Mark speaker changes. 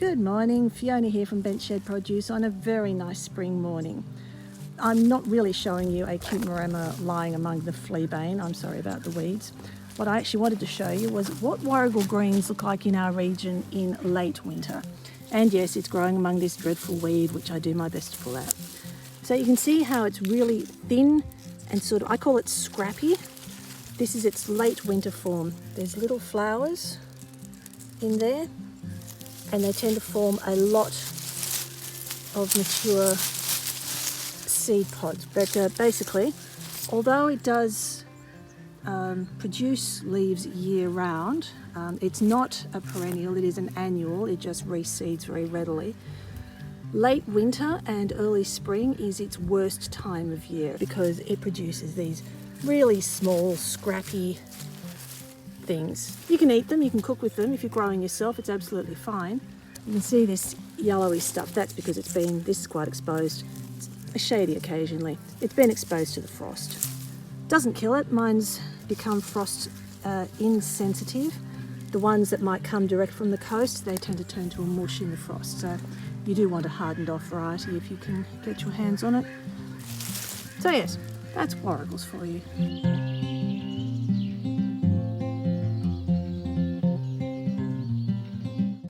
Speaker 1: Good morning, Fiona here from Bench Shed Produce on a very nice spring morning. I'm not really showing you a cute maremma lying among the fleabane, I'm sorry about the weeds. What I actually wanted to show you was what Warrigal Greens look like in our region in late winter. And yes, it's growing among this dreadful weed, which I do my best to pull out. So you can see how it's really thin and sort of, I call it scrappy. This is its late winter form. There's little flowers in there, and they tend to form a lot of mature seed pods. But basically, although it does produce leaves year round, it's not a perennial, it is an annual, it just reseeds very readily. Late winter and early spring is its worst time of year because it produces these really small, scrappy things. You can eat them, you can cook with them. If you're growing yourself, it's absolutely fine. You can see this yellowy stuff, that's because this is quite exposed. It's shady occasionally. It's been exposed to the frost. Doesn't kill it, mine's become frost insensitive. The ones that might come direct from the coast, they tend to turn to a mush in the frost. So you do want a hardened off variety if you can get your hands on it. So yes, that's Warrigals for you.